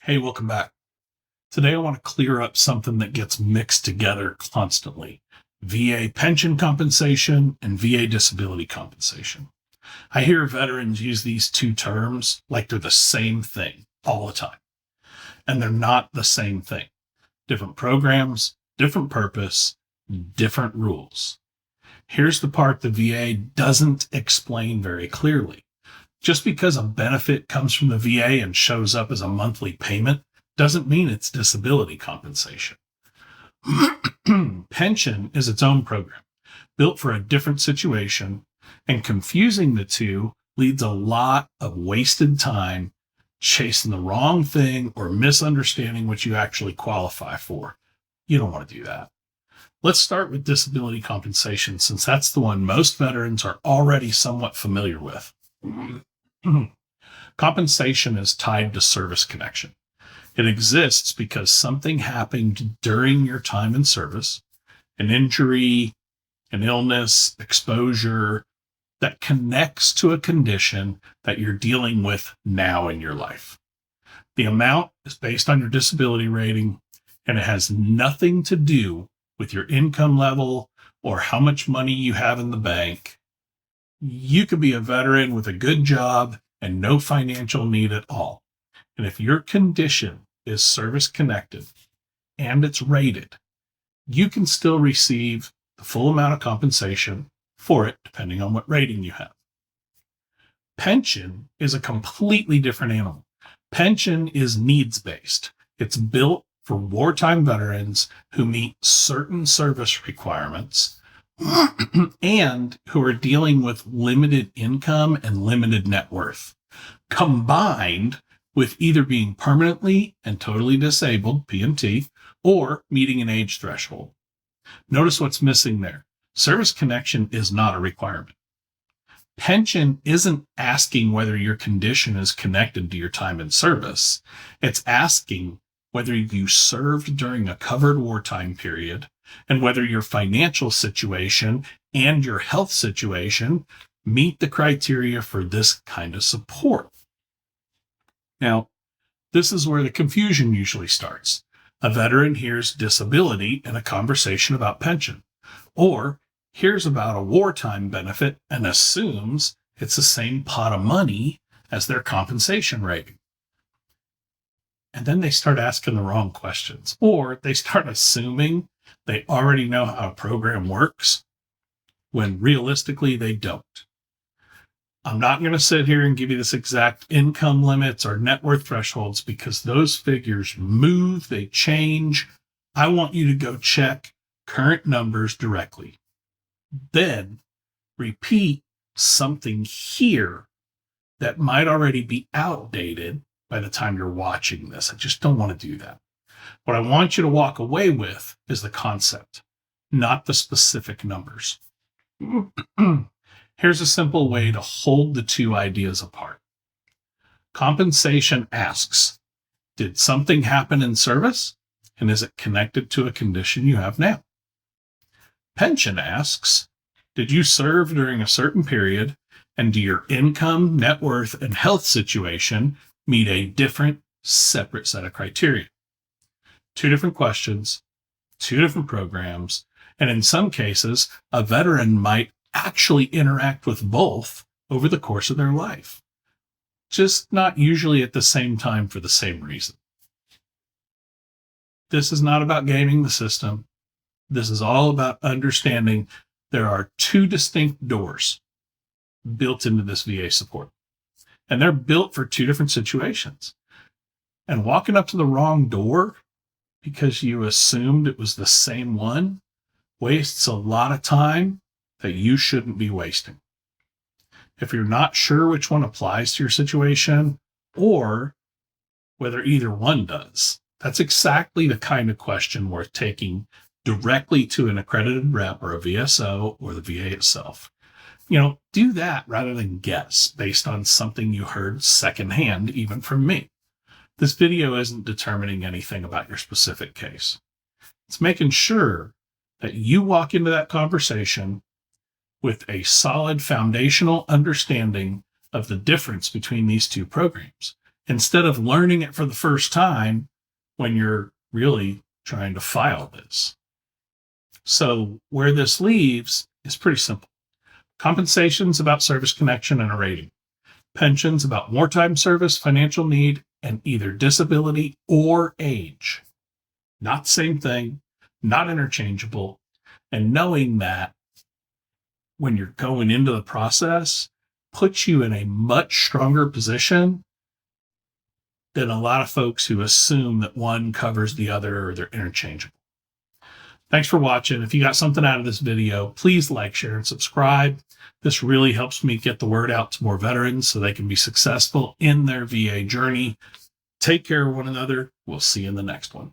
Hey, welcome back. Today I want to clear up something that gets mixed together constantly. VA pension compensation and VA disability compensation. I hear veterans use these two terms like they're the same thing all the time, and they're not the same thing. Different programs, different purpose, different rules. Here's the part the VA doesn't explain very clearly. Just because a benefit comes from the VA and shows up as a monthly payment doesn't mean it's disability compensation. Pension is its own program, built for a different situation, and confusing the two leads a lot of wasted time chasing the wrong thing or misunderstanding what you actually qualify for. You don't want to do that. Let's start with disability compensation, since that's the one most veterans are already somewhat familiar with. Compensation is tied to service connection. It exists because something happened during your time in service, an injury, an illness, exposure that connects to a condition that you're dealing with now in your life. The amount is based on your disability rating, and it has nothing to do with your income level or how much money you have in the bank. You could be a veteran with a good job and no financial need at all. And if your condition is service connected and it's rated, you can still receive the full amount of compensation for it, depending on what rating you have. Pension is a completely different animal. Pension is needs-based. It's built for wartime veterans who meet certain service requirements and who are dealing with limited income and limited net worth, combined with either being permanently and totally disabled, PNT, or meeting an age threshold. Notice what's missing there. Service connection is not a requirement. Pension isn't asking whether your condition is connected to your time in service. It's asking whether you served during a covered wartime period and whether your financial situation and your health situation meet the criteria for this kind of support. Now, this is where the confusion usually starts. A veteran hears disability in a conversation about pension, or hears about a wartime benefit and assumes it's the same pot of money as their compensation rating. And then they start asking the wrong questions, or they start assuming they already know how a program works when realistically they don't. I'm not going to sit here and give you this exact income limits or net worth thresholds because those figures move, they change. I want you to go check current numbers directly. Then repeat something here that might already be outdated by the time you're watching this. I just don't want to do that. What I want you to walk away with is the concept, not the specific numbers. Here's a simple way to hold the two ideas apart. Compensation asks, did something happen in service? And is it connected to a condition you have now? Pension asks, did you serve during a certain period? And do your income, net worth, and health situation meet a different, separate set of criteria? Two different questions, two different programs, and in some cases, a veteran might actually interact with both over the course of their life, just not usually at the same time for the same reason. This is not about gaming the system. This is all about understanding there are two distinct doors built into this VA support, and they're built for two different situations. And walking up to the wrong door because you assumed it was the same one wastes a lot of time that you shouldn't be wasting. If you're not sure which one applies to your situation or whether either one does, that's exactly the kind of question worth taking directly to an accredited rep or a VSO or the VA itself. Do that rather than guess based on something you heard secondhand, even from me. This video isn't determining anything about your specific case. It's making sure that you walk into that conversation with a solid foundational understanding of the difference between these two programs instead of learning it for the first time when you're really trying to file this. So where this leaves is pretty simple. Compensation's about service connection and a rating. Pension's about wartime service, financial need, and either disability or age. Not the same thing, not interchangeable. And knowing that when you're going into the process puts you in a much stronger position than a lot of folks who assume that one covers the other or they're interchangeable. Thanks for watching. If you got something out of this video, please like, share, and subscribe. This really helps me get the word out to more veterans so they can be successful in their VA journey. Take care of one another. We'll see you in the next one.